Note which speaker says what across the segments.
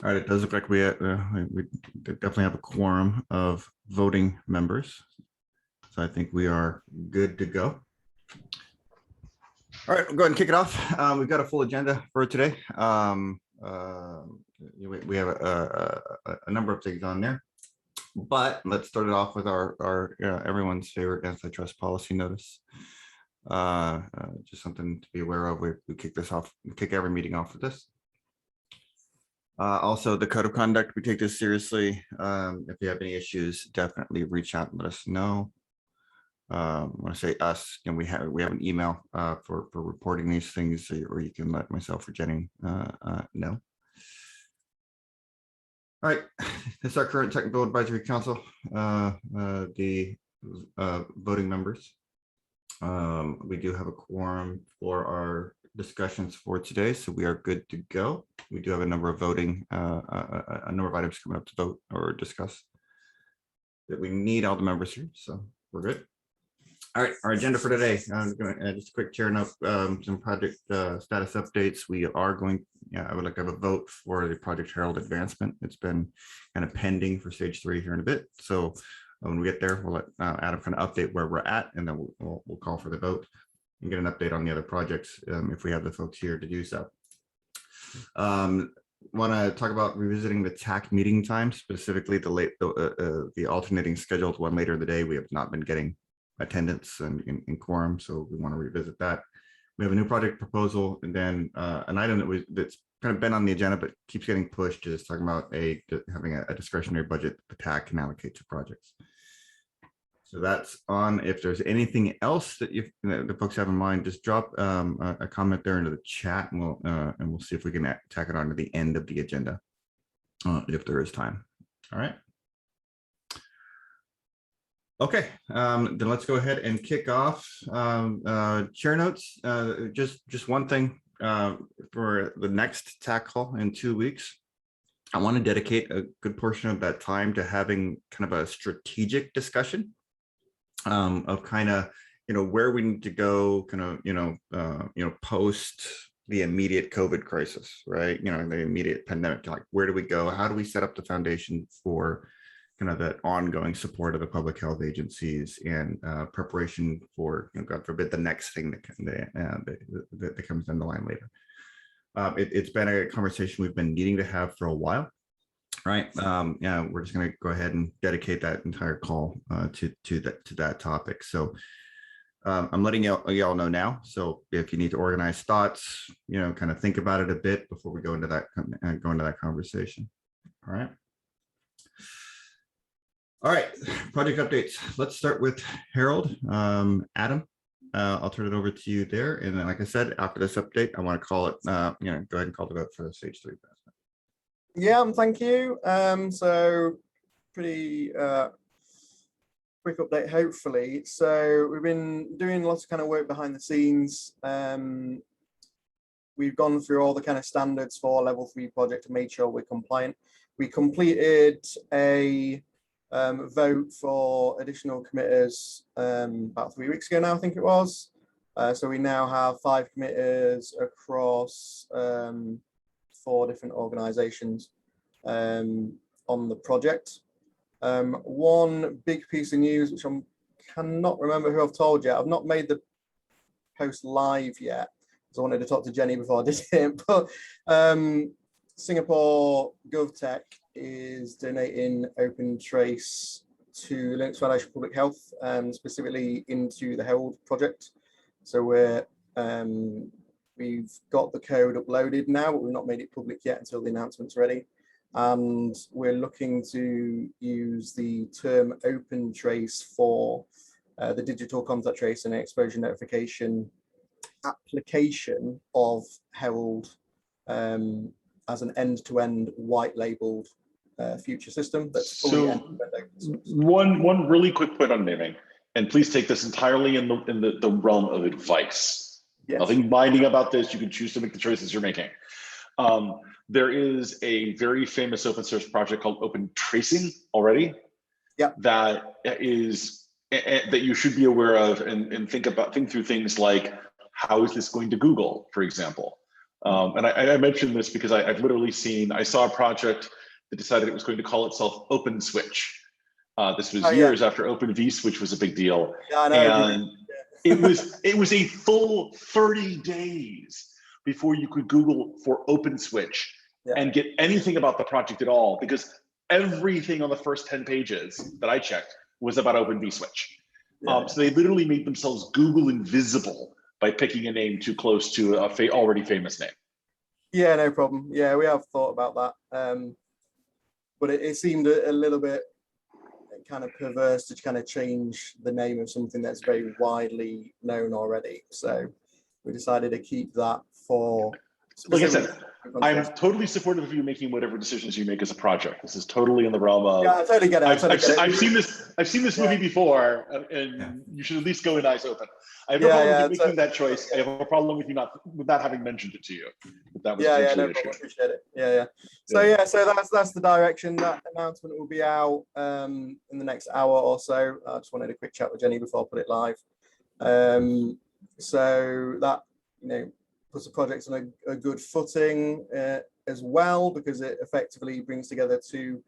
Speaker 1: All right, it does look like we definitely have a quorum of voting members. So I think we are good to go. All right, we'll go ahead and kick it off. We've got a full agenda for today. We have a number of things on there, but let's start it off with our everyone's favorite antitrust policy notice. Just something to be aware of. We kick this off, kick every meeting off with this. Also, the code of conduct, we take this seriously. If you have any issues, definitely reach out and let us know. When I say us, and we have an email for reporting these things, or you can let myself or Jenny know. All right, this is our current technical advisory council, the voting members. We do have a quorum for our discussions for today, so we are good to go. We do have a number of voting, a number of items coming up to vote or discuss that we need all the members here, so we're good. All right, our agenda for today. I'm going to just a quick chair note, some project status updates. We are going. I would like to have a vote for the Project Herald advancement. It's been kind of pending for stage 3 here in a bit, so when we get there, we'll let Adam kind of update where we're at, and then we'll call for the vote and get an update on the other projects if we have the folks here to do so. Want to talk about revisiting the TAC meeting time, specifically the alternating scheduled one later in the day. We have not been getting attendance and in quorum, so we want to revisit that. We have a new project proposal, and then an item that's kind of been on the agenda but keeps getting pushed is talking about having a discretionary budget the TAC can allocate to projects. So that's on. If there's anything else that the folks have in mind, just drop a comment there into the chat, and we'll see if we can tack it on to the end of the agenda if there is time. All right. Okay, then let's go ahead and kick off. Chair notes. Just one thing for the next TAC call in 2 weeks. I want to dedicate a good portion of that time to having kind of a strategic discussion of kind of where we need to go, kind of post the immediate COVID crisis, right? The immediate pandemic. Like, where do we go? How do we set up the foundation for kind of that ongoing support of the public health agencies and preparation for, God forbid, the next thing that comes down the line later. It's been a conversation we've been needing to have for a while, right? Yeah, we're just going to go ahead and dedicate that entire call to that topic. So I'm letting y'all know now. So if you need to organize thoughts, kind of think about it a bit before we go into that conversation. All right. All right, project updates. Let's start with Herald. Adam, I'll turn it over to you there. And then, like I said, after this update, I want to call it, go ahead and call the vote for the stage 3.
Speaker 2: Yeah, thank you. So pretty quick update, hopefully. So we've been doing lots of kind of work behind the scenes. We've gone through all the kind of standards for level 3 project to make sure we're compliant. We completed a vote for additional committers about 3 weeks ago now, I think it was. So we now have 5 committers across 4 different organizations on the project. One big piece of news, which I cannot remember who I've told yet. I've not made the post live yet, because I wanted to talk to Jenny before I did it. But Singapore GovTech is donating Open Trace to Linux Foundation Public Health, specifically into the Herald project. So we've got the code uploaded now, but we've not made it public yet until the announcement's ready. And we're looking to use the term Open Trace for the digital contact tracing and exposure notification application of Herald as an end-to-end white labeled future system that's fully end-to-end open source.
Speaker 3: One really quick point on naming, and please take this entirely in the realm of advice. Yes. Nothing binding about this. You can choose to make the choices you're making. There is a very famous open source project called Open Tracing already.
Speaker 2: Yeah.
Speaker 3: That you should be aware of and think through things like, how is this going to Google, for example? And I mentioned this because I've literally I saw a project that decided it was going to call itself Open Switch. This was years after Open vSwitch was a big deal.
Speaker 2: Yeah, I know.
Speaker 3: And it was a full 30 days before you could Google for Open Switch and get anything about the project at all, because everything on the first 10 pages that I checked was about Open vSwitch. So they literally made themselves Google invisible by picking a name too close to a already famous name.
Speaker 2: Yeah, no problem. Yeah, we have thought about that. But it seemed a little bit kind of perverse to kind of change the name of something that's very widely known already. So we decided to keep that for.
Speaker 3: Like I said, I'm totally supportive of you making whatever decisions you make as a project. This is totally in the realm of.
Speaker 2: Yeah, I totally get it.
Speaker 3: I've seen this. I've seen this movie before, and you should at least go in eyes open. I have no problem with you making that choice. I have a problem with you not having mentioned it to you. But that was
Speaker 2: no
Speaker 3: issue.
Speaker 2: problem. I appreciate it. So that's the direction. That announcement will be out in the next hour or so. I just wanted a quick chat with Jenny before I put it live. So that puts the project on a good footing as well, because it effectively brings together two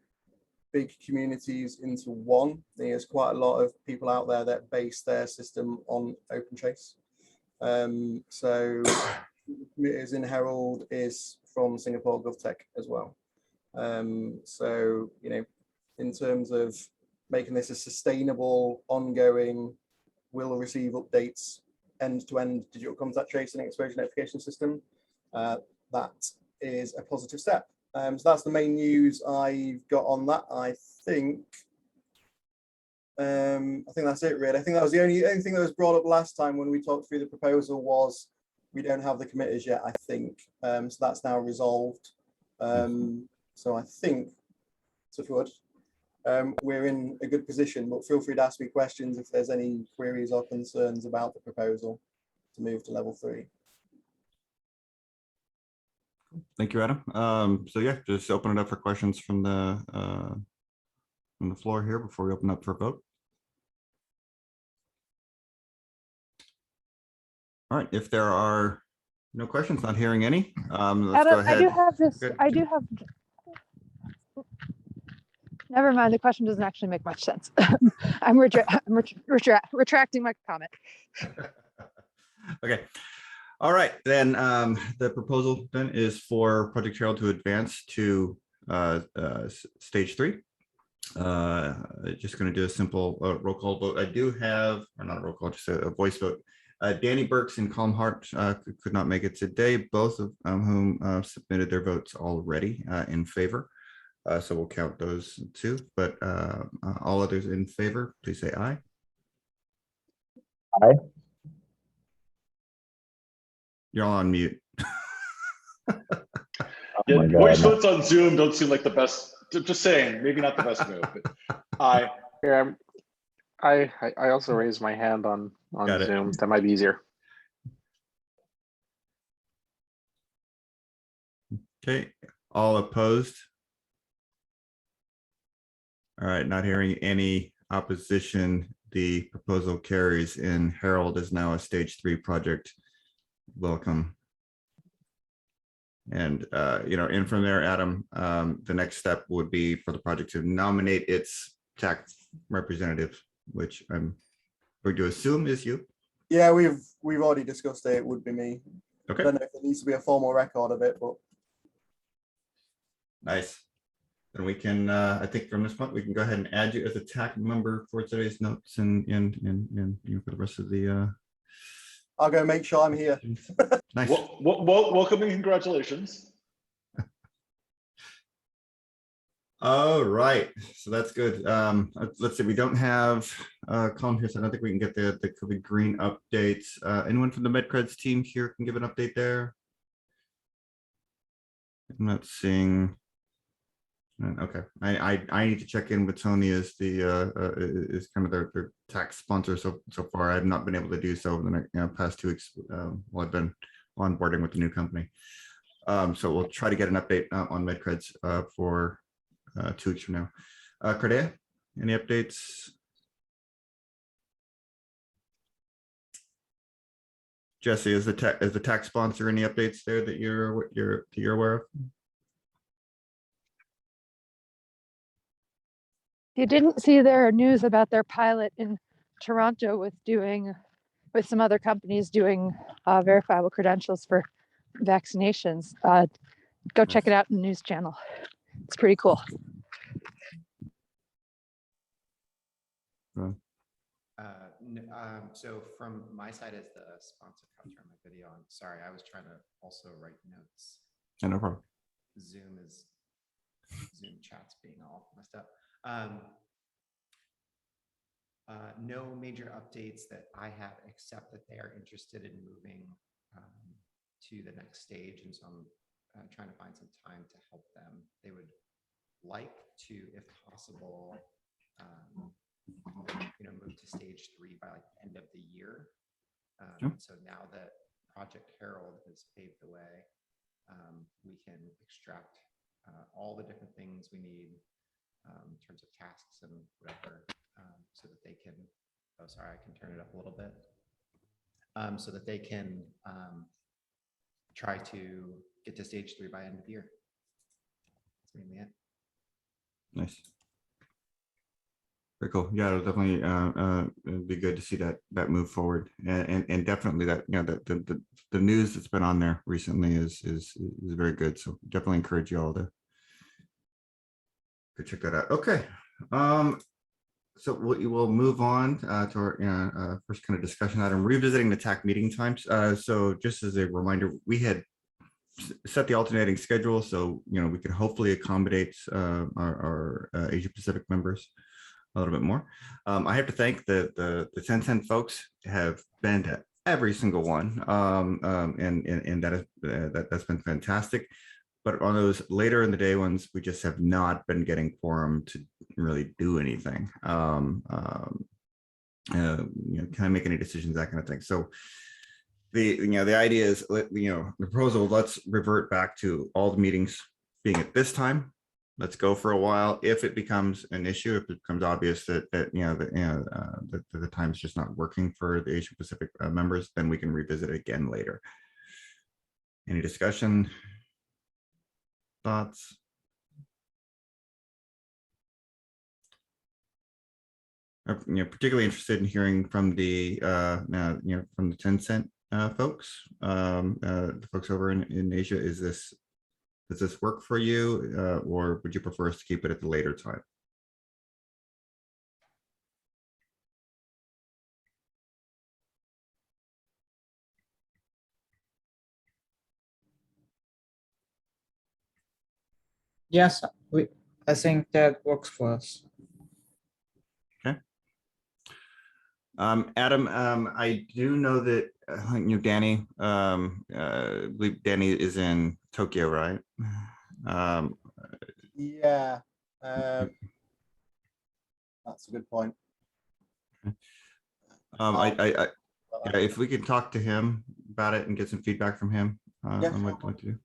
Speaker 2: big communities into one. There's quite a lot of people out there that base their system on OpenTrace. So commuters in Herald is from Singapore GovTech as well. So in terms of making this a sustainable, ongoing, will receive updates end-to-end digital contact tracing exposure notification system, that is a positive step. So that's the main news I've got on that. I think that's it really. I think that was the only thing that was brought up last time when we talked through the proposal was we don't have the committers yet, I think. So that's now resolved. So I think, touch wood, we're in a good position, but feel free to ask me questions if there's any queries or concerns about the proposal to move to level 3.
Speaker 1: Thank you, Adam. So yeah, just open it up for questions from the floor here before we open up for a vote. All right, if there are no questions, not hearing any, let's go ahead.
Speaker 4: I do have this. I do have. Never mind. The question doesn't actually make much sense. I'm retracting my comment.
Speaker 1: Okay. All right, then the proposal then is for Project Herald to advance to stage 3. Just going to do a simple roll call vote. I do have, or not a roll call, just a voice vote. Danny Burks and Calm Heart could not make it today, both of whom submitted their votes already in favor. So we'll count those two, but all others in favor, please say aye.
Speaker 5: Aye.
Speaker 1: You're all on mute.
Speaker 3: Yeah, voice votes on Zoom don't seem like the best. Just saying, maybe not the best move. But aye.
Speaker 5: Here, I also raised my hand on Zoom. That might be easier.
Speaker 1: Okay, all opposed? All right, not hearing any opposition. The proposal carries, and Herald is now a stage 3 project. Welcome. And and from there, Adam, the next step would be for the project to nominate its TAC representative, which I'm going to assume is you.
Speaker 2: Yeah, we've already discussed it. It would be me.
Speaker 1: Okay.
Speaker 2: I don't know if there needs to be a formal record of it, but
Speaker 1: nice. Then we can, I think from this point, we can go ahead and add you as a TAC member for today's notes and for the rest of the.
Speaker 2: I'll go make sure I'm here.
Speaker 3: Nice. Welcome and congratulations.
Speaker 1: All right, so that's good. Let's see, we don't have column here, so I don't think we can get the green updates. Anyone from the MedCreds team here can give an update there? I'm not seeing. Okay, I need to check in with Tony as the is kind of their tax sponsor so far. I've not been able to do so over the past 2 weeks while I've been onboarding with the new company. So we'll try to get an update on MedCreds for 2 weeks from now. Cardea, any updates? Jesse, is the TAC sponsor any updates there that you're aware of?
Speaker 4: You didn't see their news about their pilot in Toronto with some other companies doing verifiable credentials for vaccinations. Go check it out in the news channel. It's pretty cool.
Speaker 6: So from my side as the sponsor, I'll turn my video on. Sorry, I was trying to also write notes.
Speaker 1: No problem.
Speaker 6: Zoom chat's being all messed up. No major updates that I have, except that they are interested in moving to the next stage, and so I'm trying to find some time to help them. They would like to, if possible, move to stage 3 by like the end of the year.
Speaker 1: Sure.
Speaker 6: So now that Project Herald has paved the way, we can extract all the different things we need in terms of tasks and whatever, so that they can, oh, sorry, I can turn it up a little bit, so that they can try to get to stage 3 by end of the year. That's mainly it.
Speaker 1: Nice. Very cool. Yeah, it'll definitely it'd be good to see that move forward, and definitely that the news that's been on there recently is very good. So definitely encourage you all to go check that out. Okay, so we'll move on to our first kind of discussion item, revisiting the TAC meeting times. So just as a reminder, we had set the alternating schedule, so we can hopefully accommodate our Asia Pacific members a little bit more. I have to thank the Tencent folks have been to every single one, and that's been fantastic. But on those later in the day ones, we just have not been getting quorum to really do anything. Can I make any decisions, that kind of thing. So the idea is, the proposal, let's revert back to all the meetings being at this time. Let's go for a while. If it becomes an issue, if it becomes obvious that the time's just not working for the Asia Pacific members, then we can revisit it again later. Any discussion? Thoughts? Particularly interested in hearing from the from the Tencent folks, the folks over in Asia. Does this work for you, or would you prefer us to keep it at the later time?
Speaker 7: Yes, I think that works for us.
Speaker 1: Okay. Adam, I do know that Danny, I believe Danny is in Tokyo, right?
Speaker 2: Yeah, that's a good point.
Speaker 1: Yeah, if we could talk to him about it and get some feedback from him on what to do.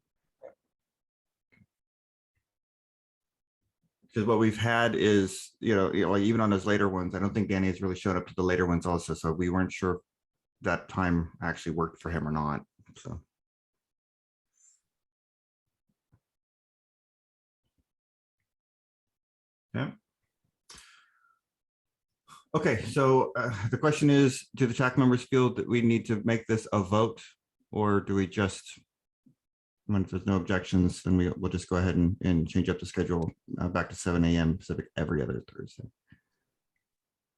Speaker 1: Because what we've had is, like even on those later ones, I don't think Danny has really showed up to the later ones also. So we weren't sure if that time actually worked for him or not. So. Yeah. Okay, so the question is, do the TAC members feel that we need to make this a vote, or do we just, when there's no objections, then we'll just go ahead and change up the schedule back to 7 a.m. Pacific every other Thursday?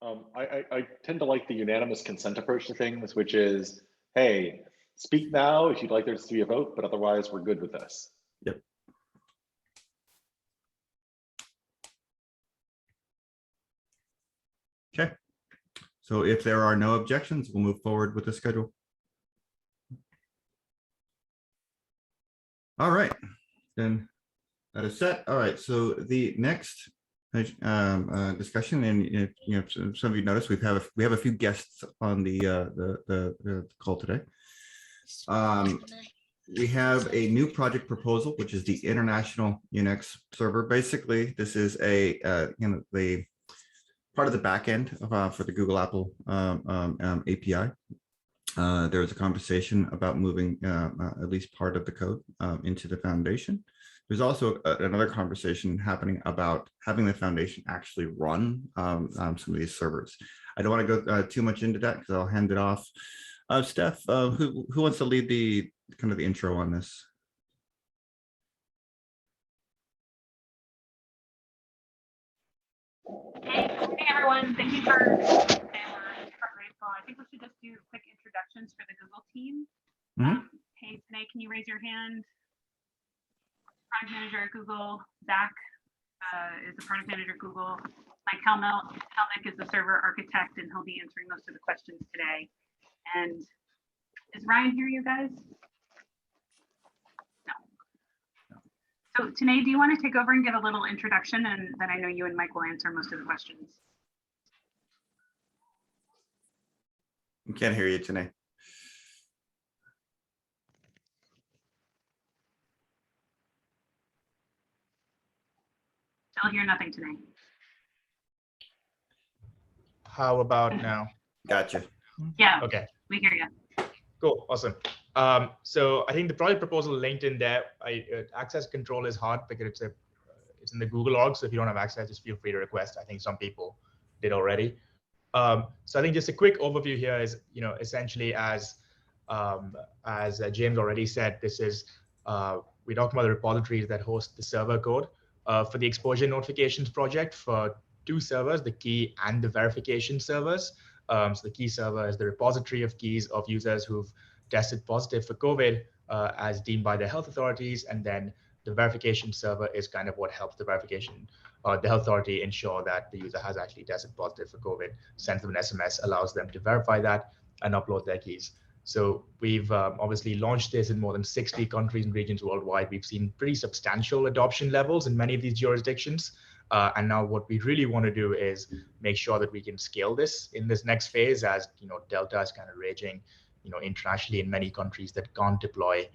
Speaker 3: I tend to like the unanimous consent approach to things, which is, hey, speak now if you'd like there to be a vote, but otherwise we're good with this.
Speaker 1: Yep. Okay. So if there are no objections, we'll move forward with the schedule. All right, then that is set. All right, so the next discussion, and some of you noticed we have a few guests on the call today. We have a new project proposal, which is the International Unix Server. Basically, this is a the part of the backend for the Google Apple API. There was a conversation about moving at least part of the code into the foundation. There's also another conversation happening about having the foundation actually run some of these servers. I don't want to go too much into that because I'll hand it off. Steph, who wants to lead the kind of the intro on this?
Speaker 8: Hey, good morning, everyone. Thank you for grateful. I think we should just do quick introductions for the Google team. Hey, Tanae, can you raise your hand? Product manager at Google. Zach is the product manager at Google. Mike Helmick is the server architect, and he'll be answering most of the questions today. And is Ryan here, you guys? No. So Tanae, do you want to take over and give a little introduction, and then I know you and Mike will answer most of the questions.
Speaker 1: We can't hear you, Tanae.
Speaker 8: Still hear nothing today.
Speaker 9: How about now?
Speaker 1: Gotcha.
Speaker 8: Yeah.
Speaker 9: Okay.
Speaker 8: We hear you.
Speaker 9: Cool. Awesome. So I think the project proposal linked in there. Access control is hard because it's in the Google org. So if you don't have access, just feel free to request. I think some people did already. So I think just a quick overview here is, essentially as James already said, this is we're talking about the repositories that host the server code for the exposure notifications project for two servers, the key and the verification servers. So the key server is the repository of keys of users who've tested positive for COVID as deemed by the health authorities. And then the verification server is kind of what helps the verification or the health authority ensure that the user has actually tested positive for COVID, sends them an SMS, allows them to verify that and upload their keys. So we've obviously launched this in more than 60 countries and regions worldwide. We've seen pretty substantial adoption levels in many of these jurisdictions. And now what we really want to do is make sure that we can scale this in this next phase as, Delta is kind of raging, internationally in many countries that can't deploy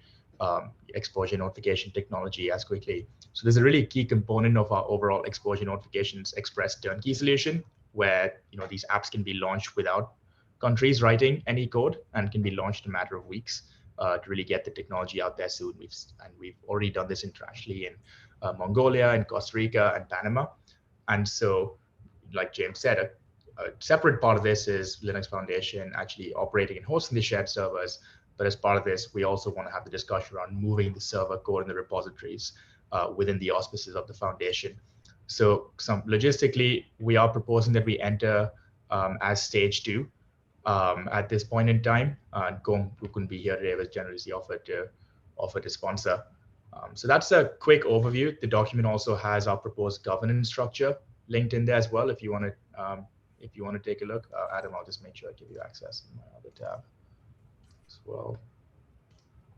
Speaker 9: exposure notification technology as quickly. So there's a really key component of our overall exposure notifications express turnkey solution where, these apps can be launched without countries writing any code and can be launched in a matter of weeks to really get the technology out there soon. We've already done this internationally in Mongolia and Costa Rica and Panama. And so, like James said, a separate part of this is Linux Foundation actually operating and hosting the shared servers. But as part of this, we also want to have the discussion around moving the server code in the repositories within the auspices of the foundation. So logistically, we are proposing that we enter as stage 2 at this point in time. And Gom, who couldn't be here today, was generously offered to sponsor. So that's a quick overview. The document also has our proposed governance structure linked in there as well. If you want to take a look, Adam, I'll just make sure I give you access in my other tab as well.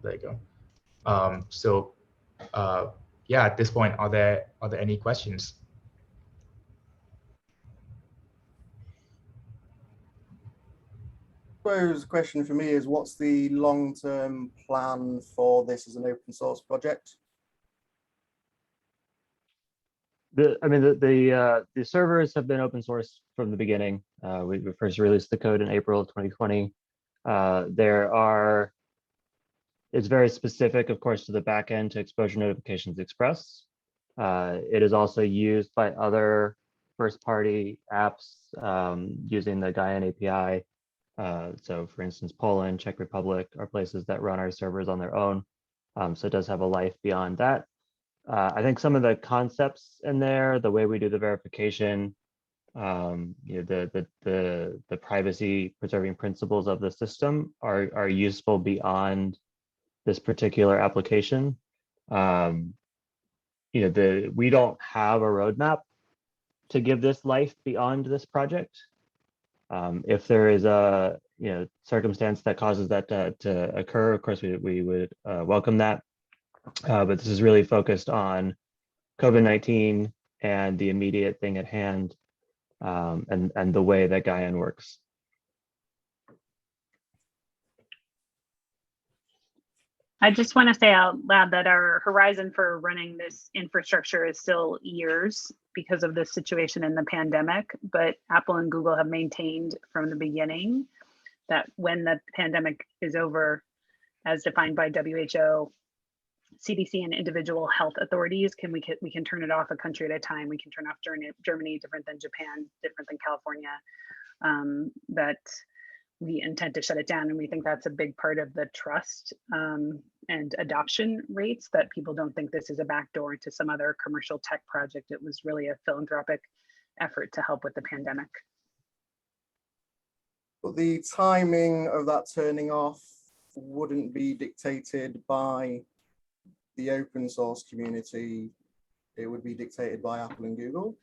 Speaker 9: There you go. Yeah, at this point, are there any questions?
Speaker 2: I suppose the question for me is, what's the long-term plan for this as an open source project?
Speaker 10: The servers have been open source from the beginning. We first released the code in April of 2020. It's very specific, of course, to the backend to Exposure Notifications Express. It is also used by other first-party apps using the Guyan API. So for instance, Poland, Czech Republic are places that run our servers on their own. So it does have a life beyond that. I think some of the concepts in there, the way we do the verification, the privacy preserving principles of the system are useful beyond this particular application. We don't have a roadmap to give this life beyond this project. If there is a circumstance that causes that to occur, of course we would welcome that. But this is really focused on COVID-19 and the immediate thing at hand, and the way that Guyan works.
Speaker 8: I just want to say out loud that our horizon for running this infrastructure is still years because of the situation in the pandemic, but Apple and Google have maintained from the beginning that when the pandemic is over, as defined by WHO, CDC and individual health authorities, we can turn it off a country at a time. We can turn off Germany, different than Japan, different than California, that we intend to shut it down. And we think that's a big part of the trust and adoption rates, that people don't think this is a backdoor to some other commercial tech project. It was really a philanthropic effort to help with the pandemic.
Speaker 2: But the timing of that turning off wouldn't be dictated by the open source community. It would be dictated by Apple and Google.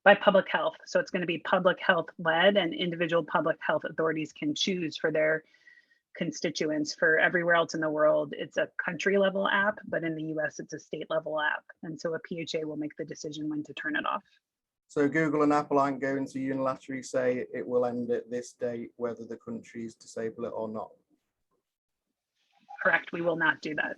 Speaker 8: By public health. So it's going to be public health led, and individual public health authorities can choose for their constituents. For everywhere else in the world, it's a country level app, but in the US, it's a state level app. And so a PHA will make the decision when to turn it off.
Speaker 2: So Google and Apple aren't going to unilaterally say it will end at this date, whether the countries disable it or not.
Speaker 8: Correct, we will not do that.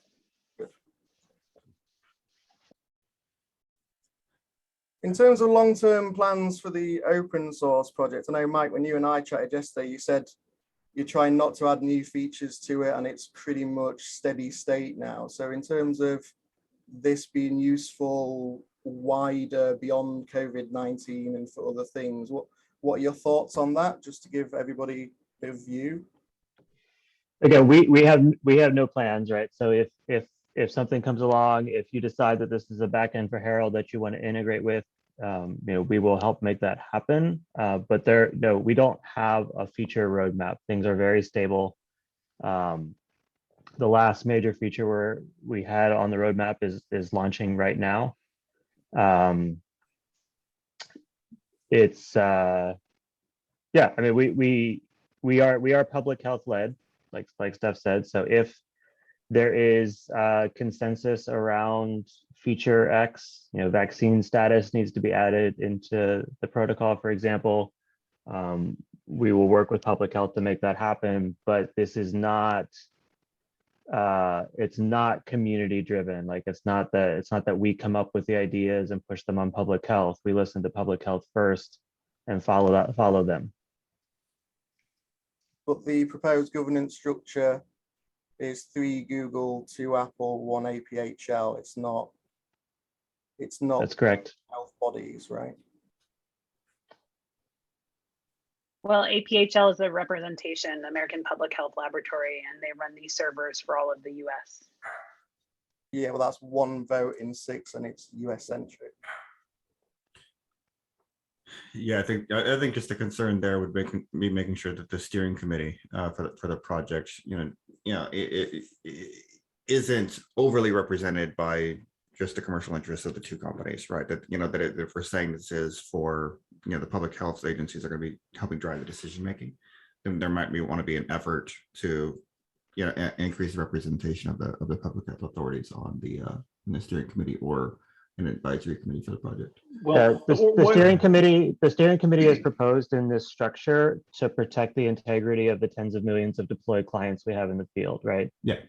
Speaker 2: In terms of long-term plans for the open source project, I know, Mike, when you and I chatted yesterday, you said you're trying not to add new features to it and it's pretty much steady state now. So in terms of this being useful wider beyond COVID-19 and for other things, what are your thoughts on that, just to give everybody a bit of view?
Speaker 10: Again, we have no plans, right? So if something comes along, if you decide that this is a backend for Herald that you want to integrate with, we will help make that happen. But we don't have a feature roadmap. Things are very stable. The last major feature we had on the roadmap is launching right now. Yeah, I mean, we are public health led, like Steph said. So if there is consensus around feature X, vaccine status needs to be added into the protocol, for example, we will work with public health to make that happen. But this is not, it's not community driven. Like it's not that we come up with the ideas and push them on public health. We listen to public health first and follow them.
Speaker 2: But the proposed governance structure is 3 Google, 2 Apple, 1 APHL. It's not.
Speaker 10: That's correct.
Speaker 2: Health bodies, right?
Speaker 8: Well, APHL is a representation, American Public Health Laboratory, and they run these servers for all of the US.
Speaker 2: Yeah, well, that's 1 vote in 6 and it's US centric.
Speaker 1: Yeah, I think just the concern there would be making sure that the steering committee for the project, it isn't overly represented by just the commercial interests of the two companies, right? That that if we're saying this is for the public health agencies are going to be helping drive the decision making, then there might want to be an effort to increase the representation of the public health authorities on the steering committee or an advisory committee for the project.
Speaker 10: Well, the steering committee is proposed in this structure to protect the integrity of the tens of millions of deployed clients we have in the field, right?
Speaker 1: Yeah.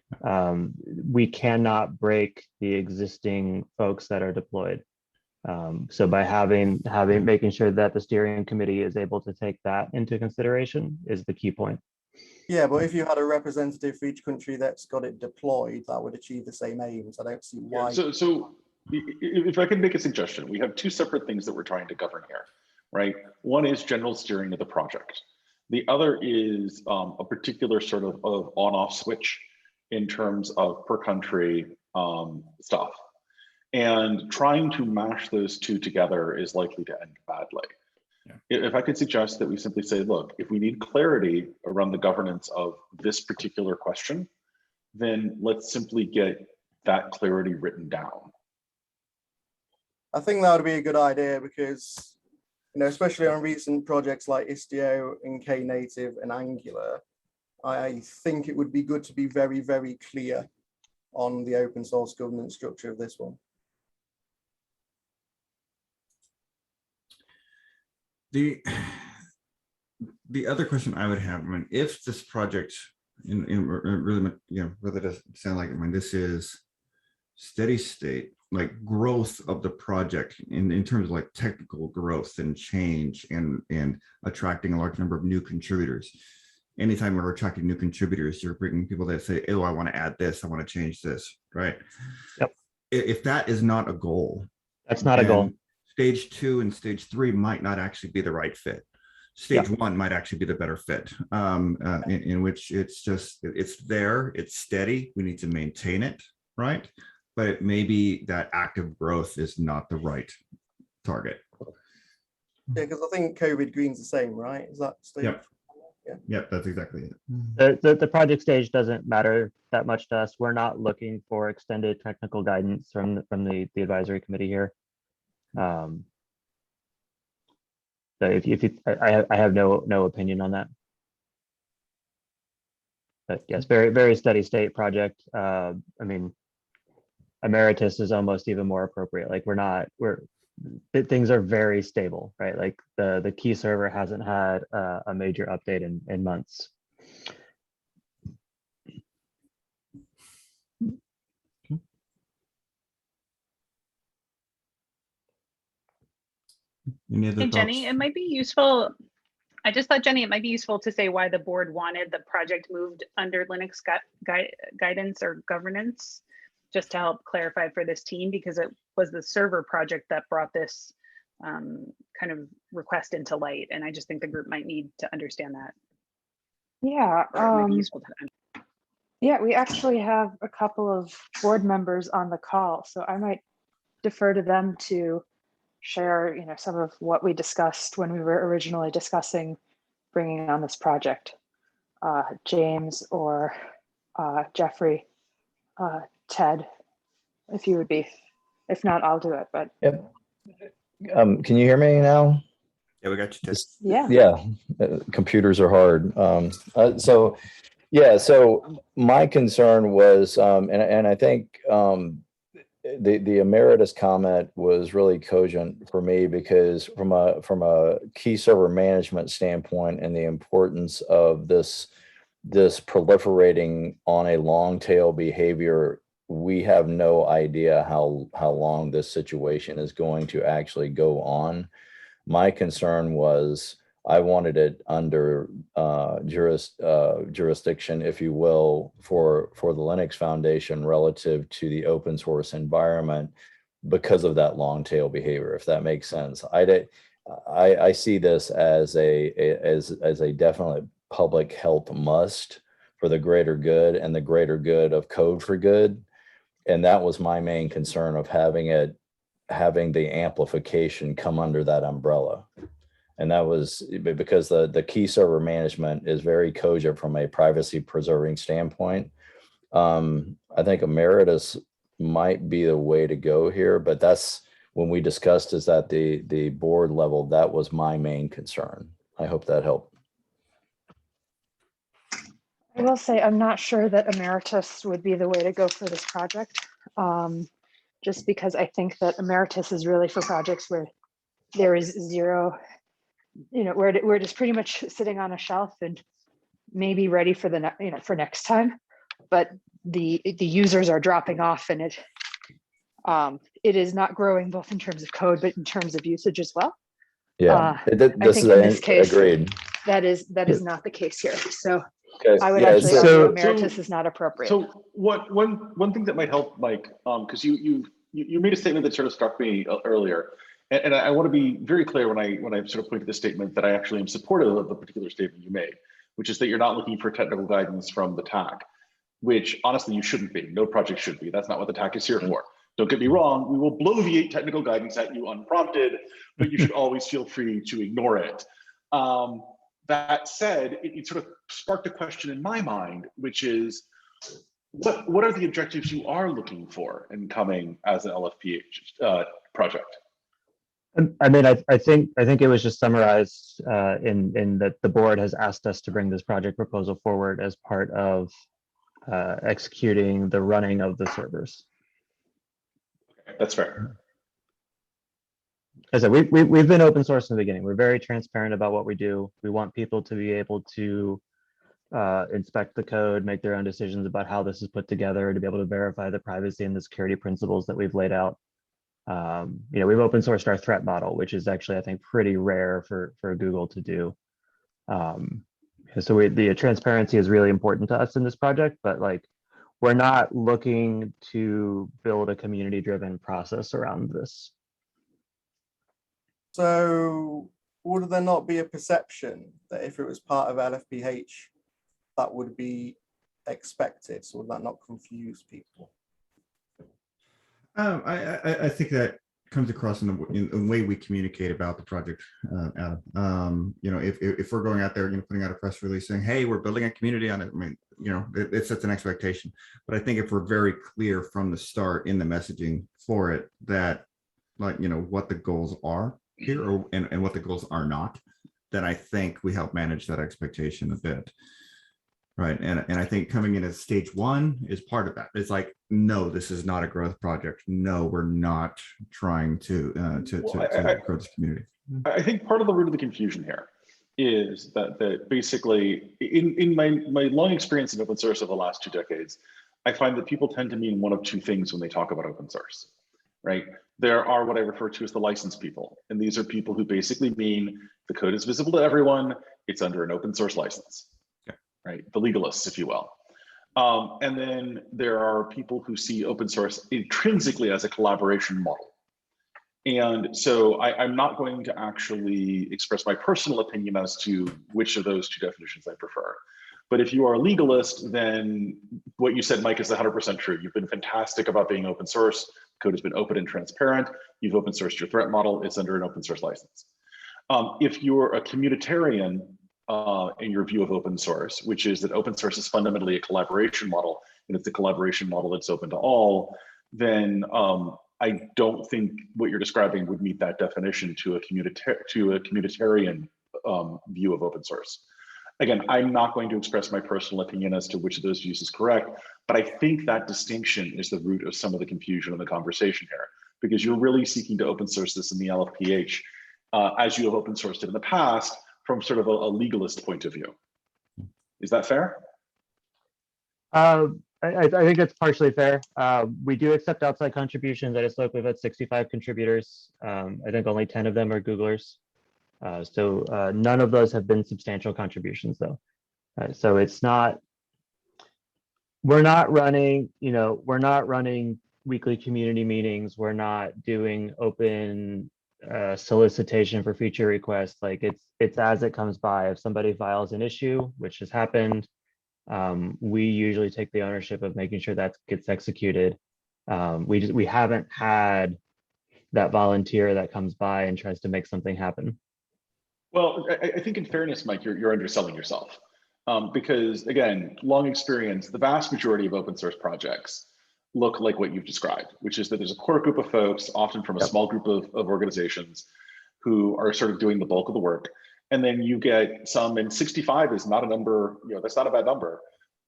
Speaker 10: We cannot break the existing folks that are deployed. So by making sure that the steering committee is able to take that into consideration is the key point.
Speaker 2: Yeah, but if you had a representative for each country that's got it deployed, that would achieve the same aims. I don't see why.
Speaker 3: So if I can make a suggestion, we have 2 separate things that we're trying to govern here, right? One is general steering of the project. The other is a particular sort of on-off switch in terms of per country stuff. And trying to mash those 2 together is likely to end badly. Yeah. If I could suggest that we simply say, look, if we need clarity around the governance of this particular question, then let's simply get that clarity written down.
Speaker 2: I think that would be a good idea because, especially on recent projects like Istio and Knative and Angular, I think it would be good to be very, very clear on the open source governance structure of this one.
Speaker 1: The other question I would have, if this project really does sound like, this is steady state like growth of the project in terms of like technical growth and change and attracting a large number of new contributors. Anytime we're attracting new contributors, you're bringing people that say, oh, I want to add this, I want to change this, right?
Speaker 10: Yep.
Speaker 1: If that is not a goal,
Speaker 10: That's not a goal.
Speaker 1: then stage 2 and stage 3 might not actually be the right fit. Stage 1 might actually be the better fit, in which it's just, it's there, it's steady, we need to maintain it, right? But it may be that active growth is not the right target.
Speaker 2: Yeah, because I think COVID green's the same, right? Is that stage?
Speaker 1: Yep.
Speaker 2: Yeah.
Speaker 1: Yep, that's exactly it.
Speaker 10: The project stage doesn't matter that much to us. We're not looking for extended technical guidance from the advisory committee here. So I have no opinion on that. But yes, very steady state project. I mean, emeritus is almost even more appropriate. Like things are very stable, right? Like the key server hasn't had a major update in months.
Speaker 1: Any other
Speaker 8: And Jenny,
Speaker 1: thoughts?
Speaker 8: it might be useful. I just thought, Jenny, it might be useful to say why the board wanted the project moved under Linux guidance or governance, just to help clarify for this team, because it was the server project that brought this kind of request into light. And I just think the group might need to understand that.
Speaker 4: Yeah.
Speaker 8: Or it might be useful to
Speaker 4: Yeah, we actually have a couple of board members on the call, so I might defer to them to share, some of what we discussed when we were originally discussing bringing on this project. James or Jeffrey, Ted, if you would be. If not, I'll do it. But
Speaker 11: yep. Can you hear me now?
Speaker 1: Yeah, we got you, Ted.
Speaker 4: Yeah.
Speaker 11: Computers are hard. So my concern was, and I think the emeritus comment was really cogent for me, because from a key server management standpoint and the importance of this proliferating on a long tail behavior, we have no idea how long this situation is going to actually go on. My concern was I wanted it under jurisdiction, if you will, for the Linux Foundation relative to the open source environment, because of that long tail behavior, if that makes sense. I see this as a definite public health must for the greater good and the greater good of Code for Good. And that was my main concern of having the amplification come under that umbrella. And that was because the key server management is very cogent from a privacy preserving standpoint. I think emeritus might be the way to go here, but that's when we discussed is at the board level, that was my main concern. I hope that helped.
Speaker 4: I will say I'm not sure that emeritus would be the way to go for this project, just because I think that emeritus is really for projects where there is zero, where it is pretty much sitting on a shelf and maybe ready for for next time, but the users are dropping off, and it is not growing both in terms of code but in terms of usage as well.
Speaker 11: Yeah,
Speaker 4: I think in this case,
Speaker 11: agreed.
Speaker 4: That is not the case here. So
Speaker 11: Okay.
Speaker 4: I would
Speaker 11: Yeah,
Speaker 4: actually
Speaker 11: so-
Speaker 4: argue emeritus is not appropriate.
Speaker 3: So one thing that might help, Mike, because you made a statement that sort of struck me earlier, and I want to be very clear when I sort of point to this statement that I actually am supportive of the particular statement you made, which is that you're not looking for technical guidance from the TAC, which honestly you shouldn't be. No project should be. That's not what the TAC is here for. Don't get me wrong, we will bloviate technical guidance at you unprompted, but you should always feel free to ignore it. That said, it sort of sparked a question in my mind, which is, what are the objectives you are looking for in coming as an LFPH project?
Speaker 10: I mean, I think it was just summarized in that the board has asked us to bring this project proposal forward as part of executing the running of the servers.
Speaker 3: That's fair.
Speaker 10: As I said, we've been open source in the beginning. We're very transparent about what we do. We want people to be able to inspect the code, make their own decisions about how this is put together, to be able to verify the privacy and the security principles that we've laid out. We've open sourced our threat model, which is actually, I think, pretty rare for Google to do. So the transparency is really important to us in this project, but like, we're not looking to build a community-driven process around this.
Speaker 2: So would there not be a perception that if it was part of LFPH, that would be expected? So would that not confuse people?
Speaker 1: I think that comes across in the way we communicate about the project, Adam. If we're going out there, putting out a press release saying, hey, we're building a community on it, I mean, it sets an expectation. But I think if we're very clear from the start in the messaging for it, that what the goals are here and what the goals are not, then I think we help manage that expectation a bit. Right. And I think coming in as stage one is part of that. It's like, no, this is not a growth project. No, we're not trying to grow this community.
Speaker 3: I think part of the root of the confusion here is that basically in my long experience in open source over the last 2 decades, I find that people tend to mean one of 2 things when they talk about open source, right? There are what I refer to as the licensed people. And these are people who basically mean the code is visible to everyone. It's under an open source license. Right, the legalists, if you will. And then there are people who see open source intrinsically as a collaboration model. And so I'm not going to actually express my personal opinion as to which of those 2 definitions I prefer. But if you are a legalist, then what you said, Mike, is 100% true. You've been fantastic about being open source. Code has been open and transparent. You've open sourced your threat model. It's under an open source license. If you're a communitarian, in your view of open source, which is that open source is fundamentally a collaboration model, and it's a collaboration model that's open to all, then I don't think what you're describing would meet that definition to a communitarian view of open source. Again, I'm not going to express my personal opinion as to which of those views is correct, but I think that distinction is the root of some of the confusion in the conversation here, because you're really seeking to open source this in the LFPH as you have open sourced it in the past, from sort of a legalist point of view. Is that fair?
Speaker 10: I think that's partially fair. We do accept outside contributions. At Islok, we've had 65 contributors. I think only 10 of them are Googlers. So none of those have been substantial contributions though. So it's not, we're not running weekly community meetings. We're not doing open solicitation for feature requests. Like it's as it comes by. If somebody files an issue, which has happened, we usually take the ownership of making sure that gets executed. We haven't had that volunteer that comes by and tries to make something happen.
Speaker 3: Well, I think in fairness, Mike, you're underselling yourself, because again, long experience, the vast majority of open source projects look like what you've described, which is that there's a core group of folks, often from a small group of organizations, who are sort of doing the bulk of the work. And then you get some, and 65 is not a number, that's not a bad number,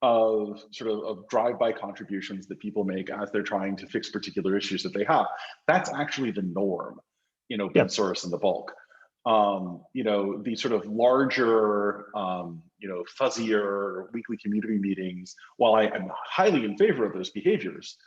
Speaker 3: of sort of drive-by contributions that people make as they're trying to fix particular issues that they have. That's actually the norm in open source in the bulk. The sort of larger, fuzzier weekly community meetings, while I am highly in favor of those behaviors,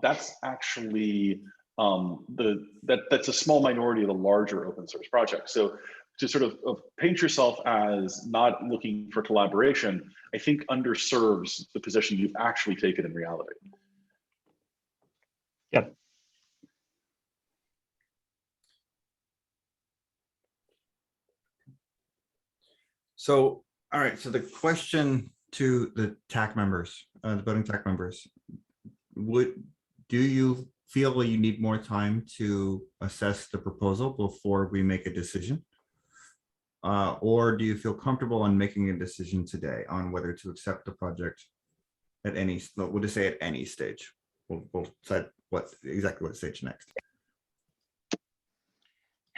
Speaker 3: that's actually that's a small minority of the larger open source projects. So to sort of paint yourself as not looking for collaboration, I think underserves the position you've actually taken in reality.
Speaker 10: Yep.
Speaker 1: So, all right. So the question to the TAC members, the voting TAC members, do you feel you need more time to assess the proposal before we make a decision? Or do you feel comfortable on making a decision today on whether to accept the project at any, we'll just say at any stage? We'll decide exactly what stage next.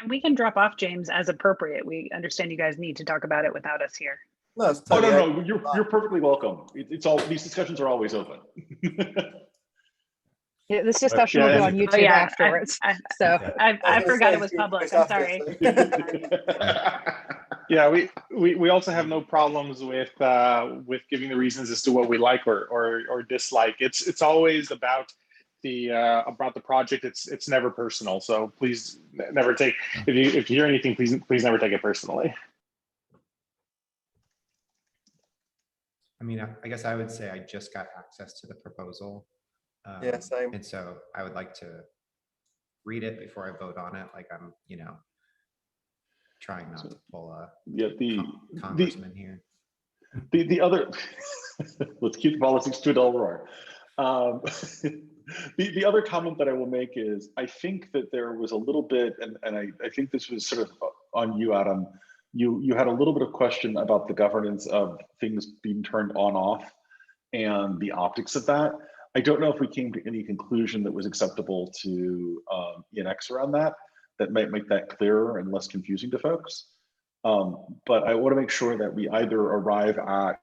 Speaker 8: And we can drop off, James, as appropriate. We understand you guys need to talk about it without us here.
Speaker 2: No,
Speaker 3: no, you're perfectly welcome. It's all, these discussions are always open.
Speaker 4: Yeah, this discussion will go on YouTube afterwards.
Speaker 8: I forgot it was public. I'm sorry.
Speaker 3: Yeah, we also have no problems with giving the reasons as to what we like or dislike. It's always about the project. It's never personal. So please never take, if you hear anything, please never take it personally.
Speaker 6: I mean, I guess I would say I just got access to the proposal.
Speaker 2: Yeah, same.
Speaker 6: And so I would like to read it before I vote on it. Like I'm, trying not to pull a congressman here.
Speaker 3: The other, let's keep the politics to a dull roar. The other comment that I will make is, I think that there was a little bit, and I think this was sort of on you, Adam. You had a little bit of question about the governance of things being turned on off and the optics of that. I don't know if we came to any conclusion that was acceptable to ENX around that might make that clearer and less confusing to folks. But I want to make sure that we either arrive at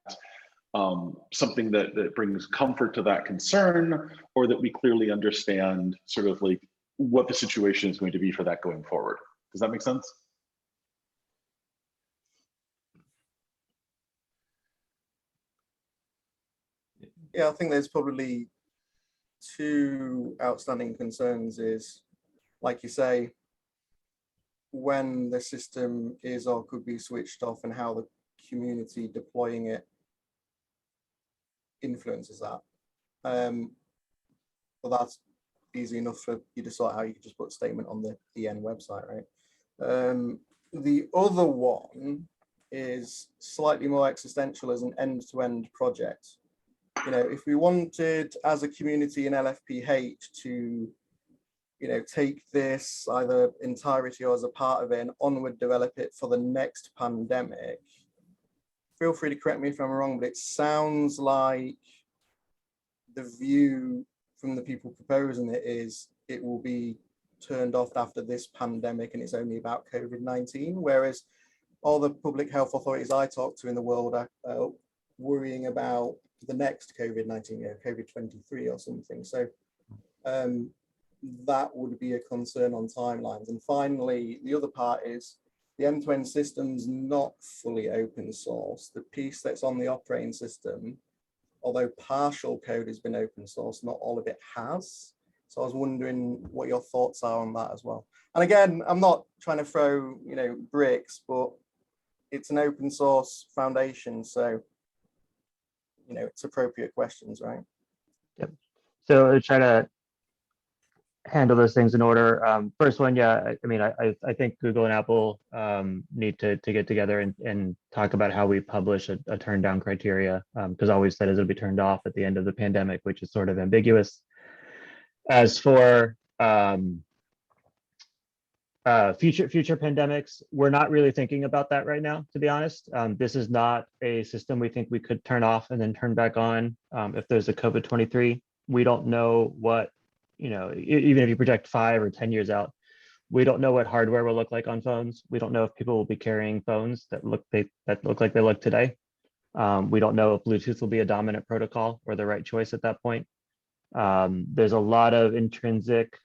Speaker 3: something that brings comfort to that concern, or that we clearly understand sort of like what the situation is going to be for that going forward. Does that make sense?
Speaker 2: Yeah, I think there's probably two outstanding concerns is, like you say, when the system is or could be switched off and how the community deploying it influences that. Well, that's easy enough for you to sort out. You can just put a statement on the EN website, right? The other one is slightly more existential as an end-to-end project. If we wanted as a community in LFPH to, take this either entirety or as a part of it and onward develop it for the next pandemic, feel free to correct me if I'm wrong, but it sounds like the view from the people proposing it is it will be turned off after this pandemic and it's only about COVID-19, whereas all the public health authorities I talk to in the world are worrying about the next COVID-19, COVID-23 or something. So that would be a concern on timelines. And finally, the other part is the end-to-end system's not fully open source. The piece that's on the operating system, although partial code has been open source, not all of it has. So I was wondering what your thoughts are on that as well. And again, I'm not trying to throw, bricks, but it's an open source foundation. So, it's appropriate questions, right?
Speaker 10: Yep. So I'll try to handle those things in order. First one, yeah, I think Google and Apple need to get together and talk about how we publish a turn down criteria, because all we've said is it'll be turned off at the end of the pandemic, which is sort of ambiguous. As for future pandemics, we're not really thinking about that right now, to be honest. This is not a system we think we could turn off and then turn back on if there's a COVID-23. We don't know what, even if you project 5 or 10 years out, we don't know what hardware will look like on phones. We don't know if people will be carrying phones that look like they look today. We don't know if Bluetooth will be a dominant protocol or the right choice at that point. There's a lot of intrinsic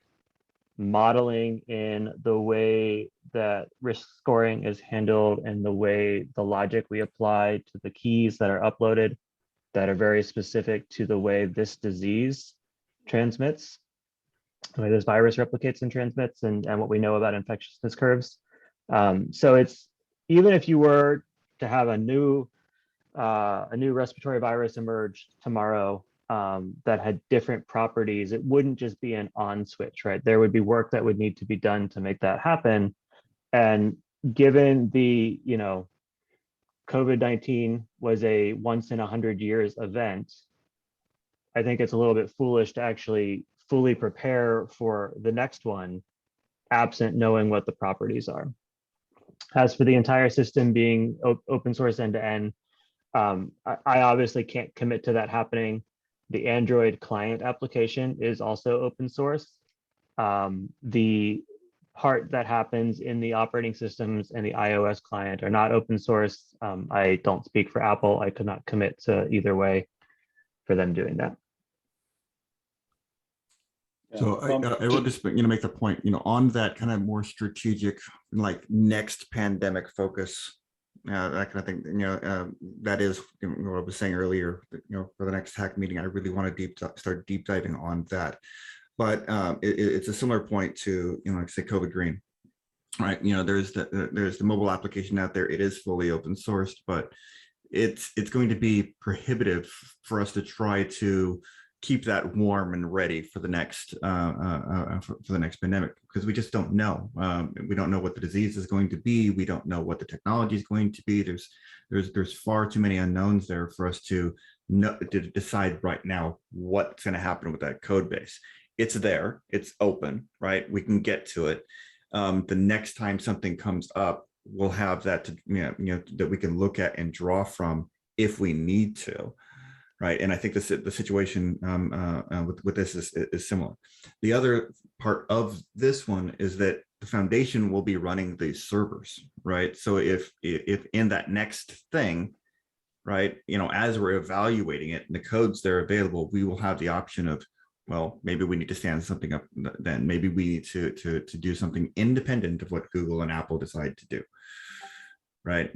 Speaker 10: modeling in the way that risk scoring is handled and the way the logic we apply to the keys that are uploaded that are very specific to the way this disease transmits, the way this virus replicates and transmits, and what we know about infectiousness curves. So it's, even if you were to have a new respiratory virus emerge tomorrow, that had different properties, it wouldn't just be an on switch, right? There would be work that would need to be done to make that happen. And given the, COVID-19 was a once in 100 years event, I think it's a little bit foolish to actually fully prepare for the next one, absent knowing what the properties are. As for the entire system being open source end to end, I obviously can't commit to that happening. The Android client application is also open source. The part that happens in the operating systems and the iOS client are not open source. I don't speak for Apple. I could not commit to either way for them doing that.
Speaker 1: So I will just make the point, on that kind of more strategic, like next pandemic focus, that kind of thing. That is what I was saying earlier. For the next TAC meeting, I really want to start deep diving on that. But it's a similar point to like say COVID Green, right? There's the mobile application out there. It is fully open sourced, but it's going to be prohibitive for us to try to keep that warm and ready for the next for the next pandemic, because we just don't know. We don't know what the disease is going to be. We don't know what the technology is going to be. There's far too many unknowns there for us to decide right now what's going to happen with that code base. It's there. It's open, right? We can get to it. The next time something comes up, we'll have that to that we can look at and draw from if we need to. Right. And I think the situation with this is similar. The other part of this one is that the foundation will be running these servers. Right. So if in that next thing, right, as we're evaluating it and the codes that are available, we will have the option of, well, maybe we need to stand something up then. Maybe we need to do something independent of what Google and Apple decide to do. Right.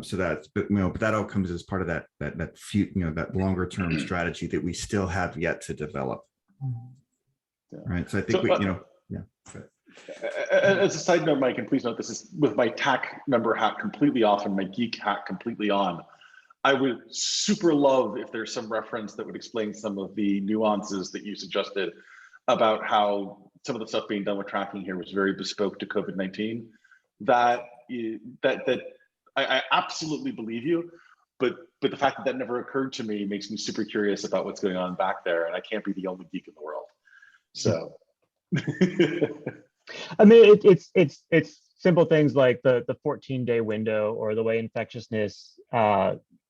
Speaker 1: So that's, but that all comes as part of that that longer term strategy that we still have yet to develop. Right. So I think
Speaker 3: as a side note, Mike, and please note this is with my TAC member hat completely off and my geek hat completely on. I would super love if there's some reference that would explain some of the nuances that you suggested about how some of the stuff being done with tracking here was very bespoke to COVID-19. That I absolutely believe you, but the fact that never occurred to me makes me super curious about what's going on back there, and I can't be the only geek in the world. So,
Speaker 10: I mean, it's simple things like the 14-day window, or the way infectiousness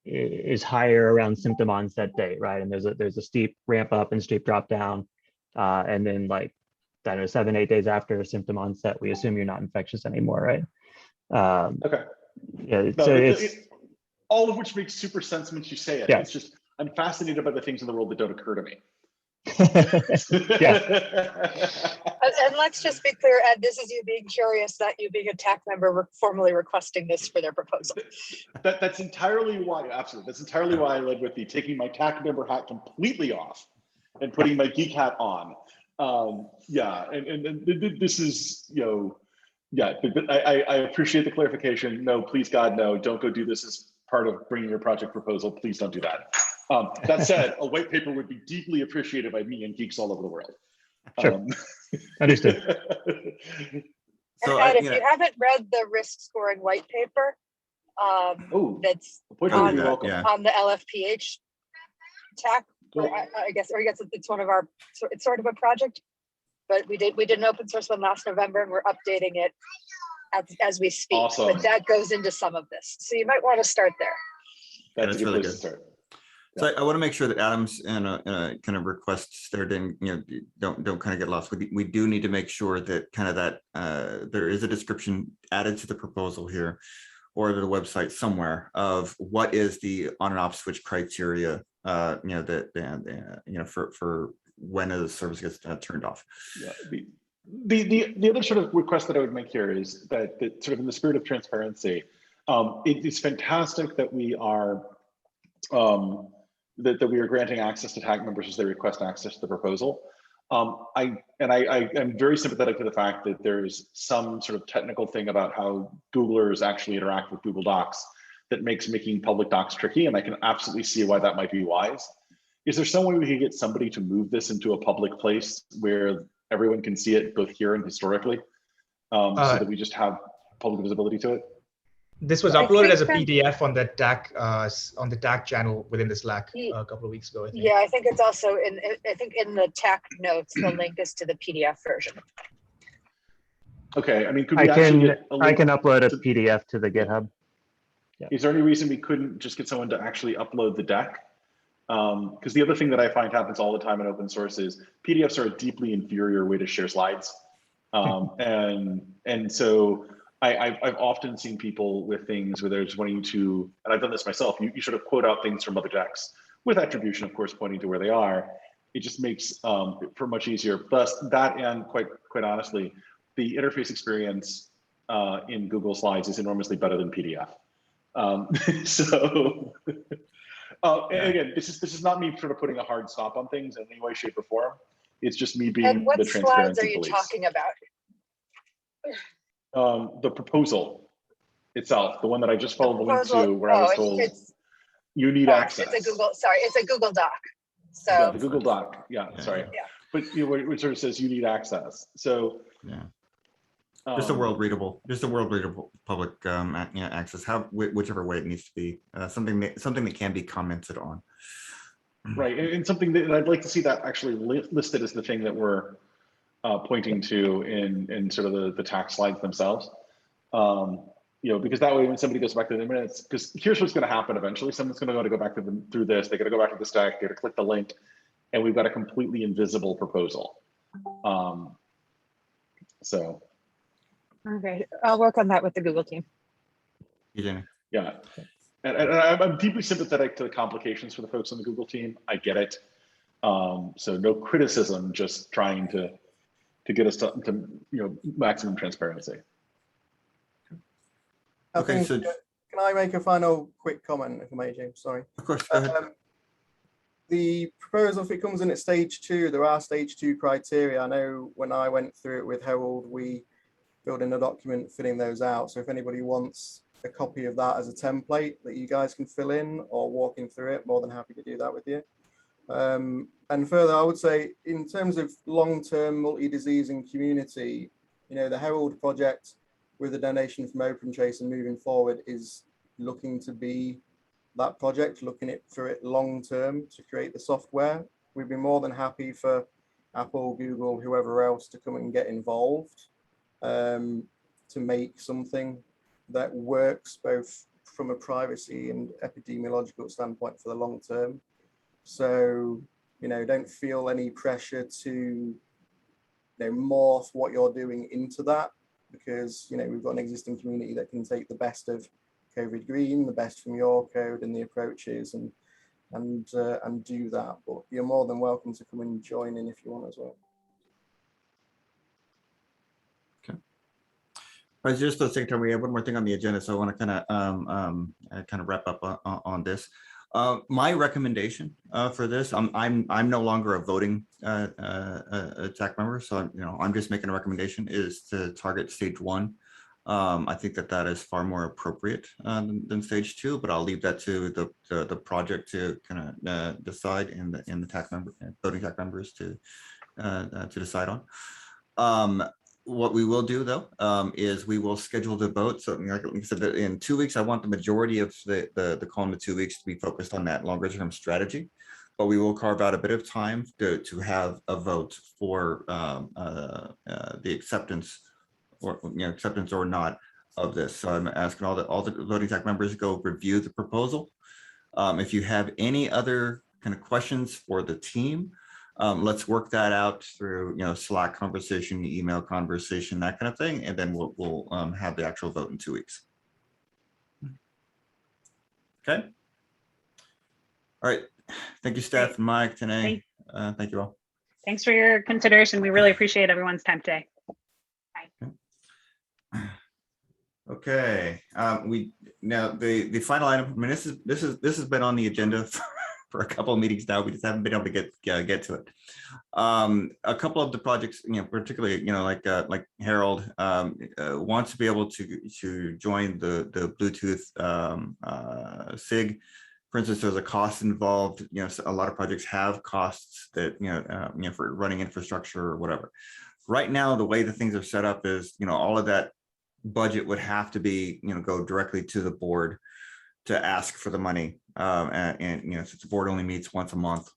Speaker 10: is higher around symptom onset date, right? And there's a steep ramp up and steep drop down, and then like I don't know, 7-8 days after symptom onset, we assume you're not infectious anymore, right?
Speaker 3: Okay.
Speaker 10: Yeah,
Speaker 3: no,
Speaker 10: so it's
Speaker 3: all of which makes super sense once you say it.
Speaker 10: Yeah.
Speaker 3: It's just I'm fascinated by the things in the world that don't occur to me.
Speaker 4: And let's just be clear, Ed, this is you being curious, not you being a TAC member formally requesting this for their proposal.
Speaker 3: That's entirely why, absolutely. That's entirely why I led with the taking my TAC member hat completely off and putting my geek hat on. Yeah, and this is, yeah, I appreciate the clarification. No, please God, no, don't go do this as part of bringing your project proposal. Please don't do that. That said, a white paper would be deeply appreciated by me and geeks all over the world.
Speaker 10: Sure. Understood.
Speaker 4: So Ed, if you haven't read the risk scoring white paper, that's on the LFPH TAC, I guess it's one of our, it's sort of a project, but we did an open source one last November, and we're updating it as we speak.
Speaker 3: Awesome.
Speaker 4: But that goes into some of this, so you might want to start there.
Speaker 3: That's
Speaker 1: really good.
Speaker 3: To start.
Speaker 1: So I want to make sure that Adam's and kind of requests there didn't, don't kind of get lost. We do need to make sure that kind of that there is a description added to the proposal here, or to the website somewhere, of what is the on and off switch criteria, for when a service gets turned off.
Speaker 3: Yeah. The other sort of request that I would make here is that sort of in the spirit of transparency, it is fantastic that we are that we are granting access to TAC members as they request access to the proposal. I am very sympathetic to the fact that there's some sort of technical thing about how Googlers actually interact with Google Docs that makes making public docs tricky, and I can absolutely see why that might be wise. Is there some way we could get somebody to move this into a public place where everyone can see it both here and historically, so that we just have public visibility to it?
Speaker 9: This was uploaded as a PDF on the TAC channel within the Slack a couple of weeks ago, I think.
Speaker 4: Yeah, I think it's also in the TAC notes, the link is to the PDF version.
Speaker 3: Okay, I mean, could
Speaker 10: I
Speaker 3: we actually get a link
Speaker 10: can upload a PDF to the GitHub. Yeah.
Speaker 3: Is there any reason we couldn't just get someone to actually upload the deck? Because the other thing that I find happens all the time in open source is PDFs are a deeply inferior way to share slides. And so I've often seen people with things where they're just wanting to, and I've done this myself, you sort of quote out things from other decks with attribution, of course, pointing to where they are. It just makes for much easier. Plus that, and quite honestly, the interface experience in Google Slides is enormously better than PDF. So, and again, this is not me sort of putting a hard stop on things in any way, shape, or form. It's just me being
Speaker 4: And what
Speaker 3: the
Speaker 4: slides
Speaker 3: transparency
Speaker 4: are you
Speaker 3: police.
Speaker 4: talking about?
Speaker 3: The proposal itself, the one that I just followed the link
Speaker 4: proposal-
Speaker 3: to, where I was
Speaker 4: oh,
Speaker 3: told
Speaker 4: it's-
Speaker 3: you need
Speaker 4: Oh,
Speaker 3: access.
Speaker 4: it's a Google, sorry, it's a Google Doc. So
Speaker 3: Yeah, the Google Doc. Yeah,
Speaker 1: Yeah.
Speaker 3: sorry.
Speaker 4: Yeah.
Speaker 3: But you know, it sort of says you need access. So
Speaker 1: Yeah. Just a
Speaker 3: um,
Speaker 1: world readable public access, whichever way it needs to be, something that can be commented on.
Speaker 3: right, and something that I'd like to see that actually listed as the thing that we're pointing to in sort of the tax slides themselves. You know, because that way when somebody goes back to the minutes, because here's what's going to happen eventually. Someone's going to go back to them through this. They got to go back to the stack. They got to click the link, and we've got a completely invisible proposal. So.
Speaker 4: okay, I'll work on that with the Google team.
Speaker 1: Jenny.
Speaker 3: Yeah, and I'm deeply sympathetic to the complications for the folks on the Google team. I get it. So no criticism, just trying to get us to you know, maximum transparency.
Speaker 1: Okay,
Speaker 2: think,
Speaker 1: so
Speaker 2: can I make a final quick comment, if I may, James? Sorry.
Speaker 1: of course, go ahead.
Speaker 2: The proposal, if it comes in at stage 2, there are stage 2 criteria. I know when I went through it with Harold, we filled in a document fitting those out. So if anybody wants a copy of that as a template that you guys can fill in or walking through it, more than happy to do that with you. And further, I would say in terms of long-term multi-disease and community, you know, the Herald project with the donation from OpenTrace and moving forward is looking to be that project, looking for it long-term to create the software. We'd be more than happy for Apple, Google, whoever else to come and get involved to make something that works both from a privacy and epidemiological standpoint for the long term. So, you know, don't feel any pressure to, you know, morph what you're doing into that, because, you know, we've got an existing community that can take the best of COVID Green, the best from your code and the approaches and do that. But you're more than welcome to come and join in if you want as well.
Speaker 1: Right, just a second, we have one more thing on the agenda, so I want to kind of wrap up on this. My recommendation for this, I'm no longer a voting TAC member, so I'm just making a recommendation, is to target stage 1. I think that is far more appropriate than stage 2, but I'll leave that to the project to kind of decide, and the TAC member, voting TAC members to decide on. What we will do though is we will schedule the vote. So like I said, in 2 weeks, I want the majority of the call in the 2 weeks to be focused on that longer term strategy, but we will carve out a bit of time to have a vote for the acceptance or not of this. So I'm asking all the voting TAC members to go review the proposal. If you have any other kind of questions for the team, let's work that out through, Slack conversation, email conversation, that kind of thing, and then we'll have the actual vote in 2 weeks. Okay. All right. Thank you, Steph, Mike, Tanae. Thank you all.
Speaker 8: Thanks for your consideration. We really appreciate everyone's time today. Bye.
Speaker 1: Okay. Now the final item. I mean, this has been on the agenda for a couple of meetings now. We just haven't been able to get to it. A couple of the projects, particularly, like Harold wants to be able to join the Bluetooth SIG. For instance, there's a cost involved. So a lot of projects have costs that for running infrastructure or whatever. Right now, the way the things are set up is, all of that budget would have to be, go directly to the board to ask for the money. And since the board only meets once a month,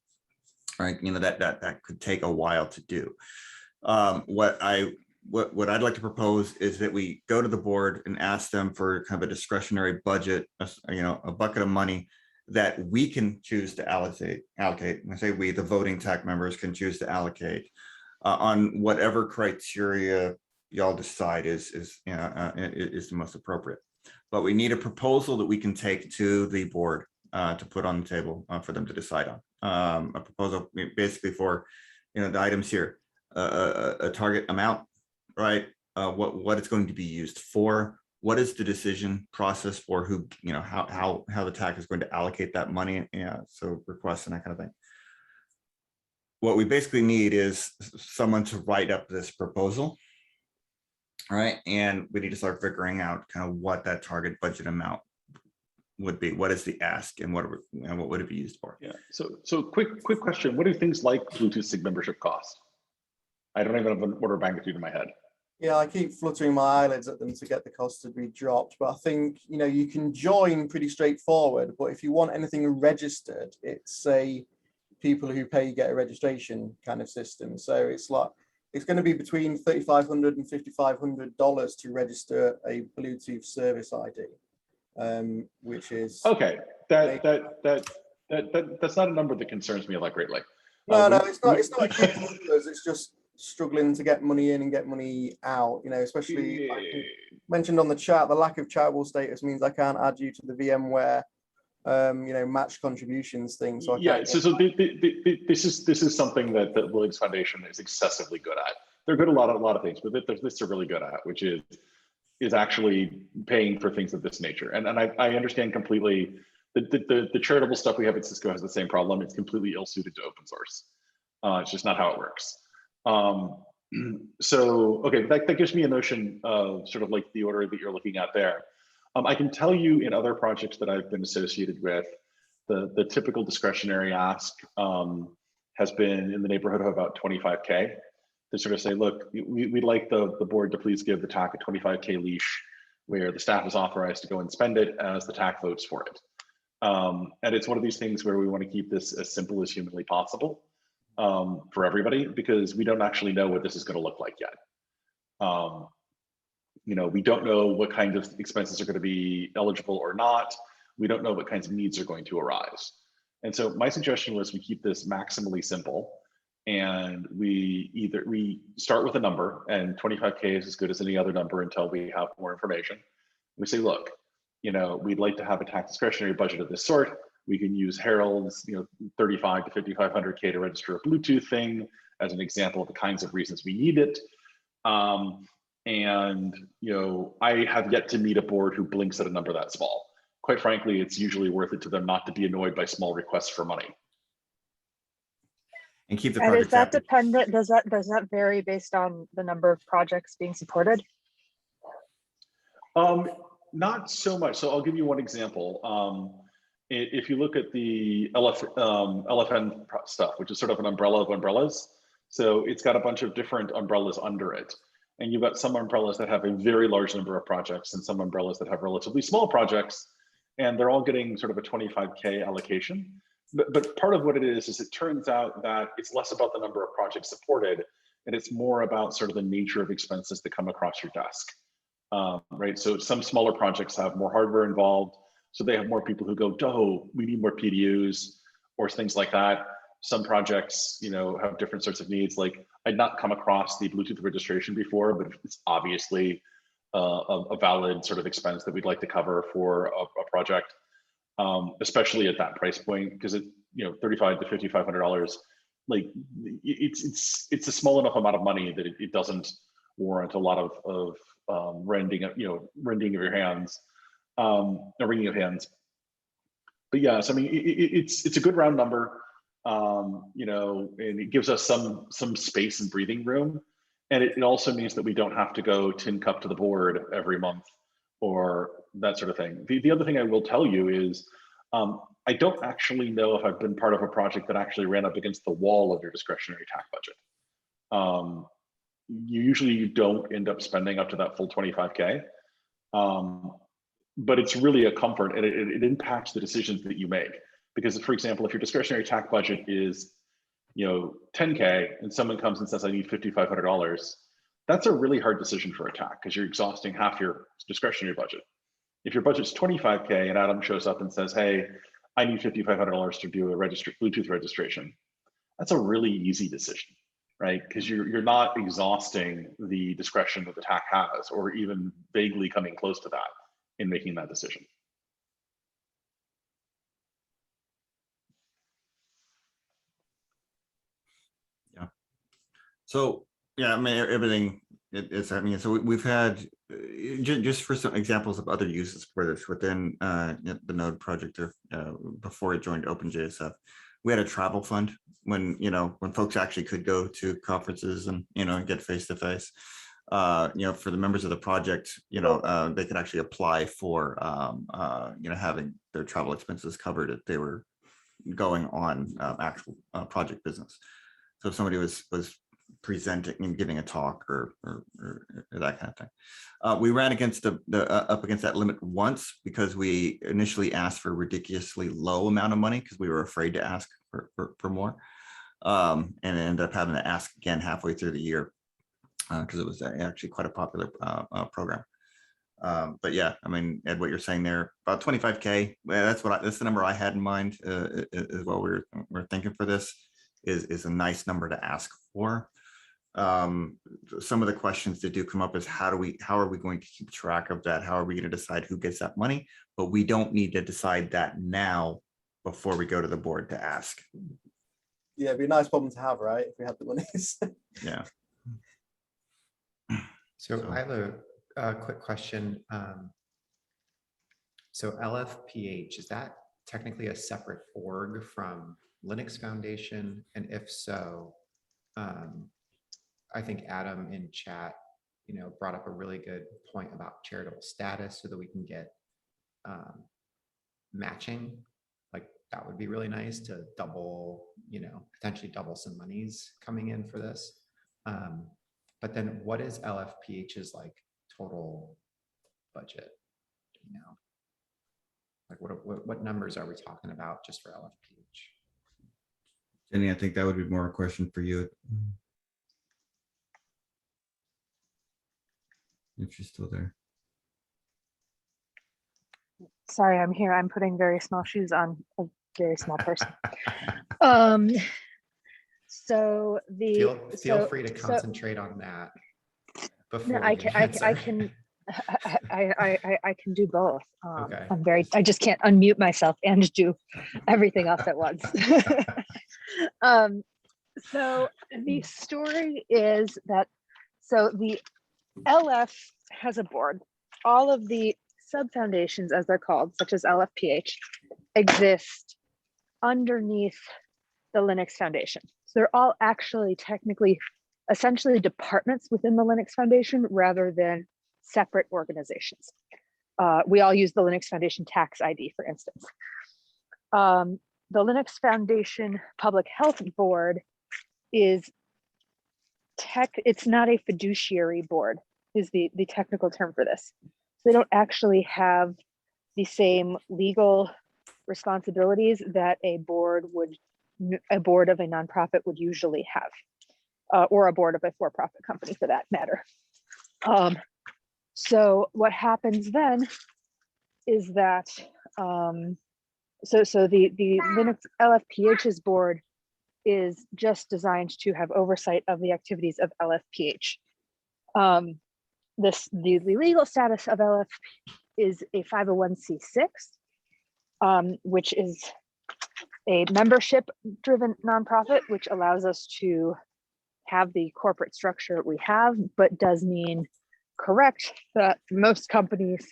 Speaker 1: right, that could take a while to do. What I'd like to propose is that we go to the board and ask them for kind of a discretionary budget, a bucket of money that we can choose to allocate. I say we, the voting TAC members, can choose to allocate on whatever criteria y'all decide is the most appropriate. But we need a proposal that we can take to the board to put on the table for them to decide on. A proposal basically for, the items here, a target amount, right? What it's going to be used for, what is the decision process for who, how the TAC is going to allocate that money? Yeah, so requests and that kind of thing. What we basically need is someone to write up this proposal. All right, and we need to start figuring out kind of what that target budget amount would be. What is the ask, and what would it be used for?
Speaker 3: Yeah. So quick question: what do things like Bluetooth SIG membership cost? I don't even have an order of magnitude in my head.
Speaker 2: Yeah, I keep fluttering my eyelids at them to get the cost to be dropped, but I think you can join pretty straightforward. But if you want anything registered, it's a people who pay get a registration kind of system. So it's going to be between $3,500 and $5,500 to register a Bluetooth service ID, which is
Speaker 3: okay. That's not a number that concerns me like greatly.
Speaker 2: No, it's not. It's not huge numbers. It's just struggling to get money in and get money out. Especially like mentioned on the chat, the lack of charitable status means I can't add you to the VMware, match contributions thing. So
Speaker 3: this is something that the Linux Foundation is excessively good at. They're good at a lot of things, but this they're really good at, which is actually paying for things of this nature. And I understand completely the charitable stuff we have at Cisco has the same problem. It's completely ill-suited to open source. It's just not how it works. So okay, that gives me a notion of sort of like the order that you're looking at there. I can tell you in other projects that I've been associated with, the typical discretionary ask has been in the neighborhood of about 25K. To sort of say, look, we'd like the board to please give the TAC a 25K leash, where the staff is authorized to go and spend it as the TAC votes for it. And it's one of these things where we want to keep this as simple as humanly possible for everybody, because we don't actually know what this is going to look like yet. We don't know what kind of expenses are going to be eligible or not. We don't know what kinds of needs are going to arise. And so my suggestion was we keep this maximally simple, and we start with a number, and 25K is as good as any other number until we have more information. We say, look, we'd like to have a tax discretionary budget of this sort. We can use Harold's, 35 to 5,500K to register a Bluetooth thing as an example of the kinds of reasons we need it. And I have yet to meet a board who blinks at a number that small. Quite frankly, it's usually worth it to them not to be annoyed by small requests for money.
Speaker 1: And keep the
Speaker 4: And
Speaker 1: project
Speaker 4: is that
Speaker 1: happy.
Speaker 4: dependent? Does that vary based on the number of projects being supported?
Speaker 3: Not so much. So I'll give you one example. If you look at the LFN stuff, which is sort of an umbrella of umbrellas, so it's got a bunch of different umbrellas under it. And you've got some umbrellas that have a very large number of projects and some umbrellas that have relatively small projects, and they're all getting sort of a 25K allocation. But part of what it is it turns out that it's less about the number of projects supported, and it's more about sort of the nature of expenses that come across your desk, right? So some smaller projects have more hardware involved, so they have more people who go, oh, we need more PDUs or things like that. Some projects, have different sorts of needs. Like I'd not come across the Bluetooth registration before, but it's obviously a valid sort of expense that we'd like to cover for a project. Especially at that price point, because it, $3,500 to $5,500, like it's a small enough amount of money that it doesn't warrant a lot of rending of your hands, or wringing of hands. But yeah, so I mean, it's a good round number, and it gives us some space and breathing room, and it also means that we don't have to go tin cup to the board every month or that sort of thing. The other thing I will tell you is I don't actually know if I've been part of a project that actually ran up against the wall of your discretionary TAC budget. You don't end up spending up to that full 25K, but it's really a comfort, and it impacts the decisions that you make. Because for example, if your discretionary TAC budget is 10K and someone comes and says, I need $5,500, that's a really hard decision for a TAC, because you're exhausting half your discretionary budget. If your budget's 25K and Adam shows up and says, hey, I need $5,500 to do a Bluetooth registration, that's a really easy decision, right? Because you're not exhausting the discretion that the TAC has, or even vaguely coming close to that in making that decision.
Speaker 1: So yeah, I mean, everything is. I mean, so we've had, just for some examples of other uses for this within the Node project before it joined OpenJSF, we had a travel fund when folks actually could go to conferences and and get face to face. For the members of the project, they could actually apply for having their travel expenses covered if they were going on actual project business. So if somebody was presenting and giving a talk or that kind of thing. We ran against up against that limit once because we initially asked for a ridiculously low amount of money because we were afraid to ask for more, and ended up having to ask again halfway through the year because it was actually quite a popular program. But yeah, I mean, Ed, what you're saying there, about 25K, that's the number I had in mind is what we're thinking for this is a nice number to ask for. Some of the questions that do come up is how are we going to keep track of that? How are we going to decide who gets that money? But we don't need to decide that now before we go to the board to ask.
Speaker 2: Yeah, it'd be a nice problem to have, right? If we had the monies.
Speaker 1: Yeah.
Speaker 6: So I have a quick question. So LFPH, is that technically a separate org from Linux Foundation? And if so, I think Adam in chat, brought up a really good point about charitable status so that we can get matching. Like that would be really nice to double, potentially double some monies coming in for this. But then what is LFPH's like total budget? Like what numbers are we talking about just for LFPH?
Speaker 1: Jenny, I think that would be more a question for you. If she's still there.
Speaker 4: Sorry, I'm here. I'm putting very small shoes on a very small person. So
Speaker 6: feel free to concentrate on that. Before
Speaker 4: I can do both.
Speaker 6: Okay.
Speaker 4: I just can't unmute myself and do everything else at once. So the story is that, the LF has a board. All of the sub-foundations, as they're called, such as LFPH, exist underneath the Linux Foundation. So they're all actually technically, essentially departments within the Linux Foundation rather than separate organizations. We all use the Linux Foundation tax ID, for instance. The Linux Foundation Public Health Board is it's not a fiduciary board, is the technical term for this. So they don't actually have the same legal responsibilities that a board of a nonprofit would usually have, or a board of a for-profit company for that matter. So what happens then is that, so the Linux LFPH's board is just designed to have oversight of the activities of LFPH. The legal status of LF is a 501c6, which is a membership-driven nonprofit, which allows us to have the corporate structure we have, but does mean correct that most companies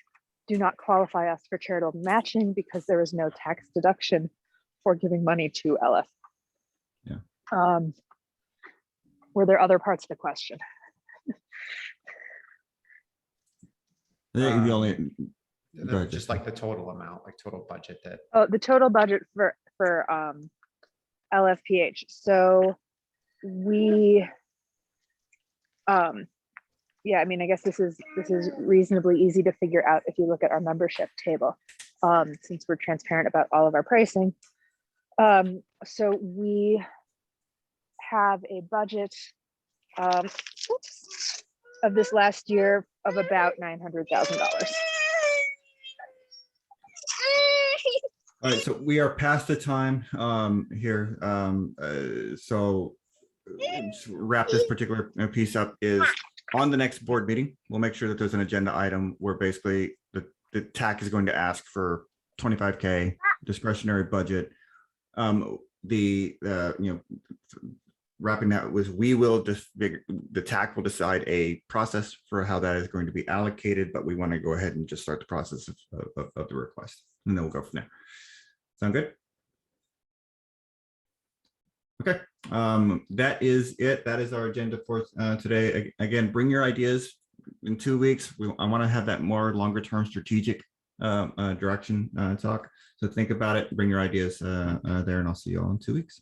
Speaker 4: do not qualify us for charitable matching because there is no tax deduction for giving money to LF.
Speaker 1: Yeah.
Speaker 4: Were there other parts of the question?
Speaker 1: The only
Speaker 6: just like the total amount, like total budget that.
Speaker 4: Oh, the total budget for LFPH. So we, yeah, I mean, I guess this is reasonably easy to figure out if you look at our membership table, since we're transparent about all of our pricing. So we have a budget of this last year of about $900,000.
Speaker 1: All right, so we are past the time here. So to wrap this particular piece up is on the next board meeting, we'll make sure that there's an agenda item where basically the TAC is going to ask for 25K discretionary budget. The wrapping that was we will just the TAC will decide a process for how that is going to be allocated, but we want to go ahead and just start the process of the request, and then we'll go from there. Sound good? Okay, that is it. That is our agenda for today. Again, bring your ideas in 2 weeks. I want to have that more longer term strategic direction talk. So think about it, bring your ideas there, and I'll see you all in 2 weeks.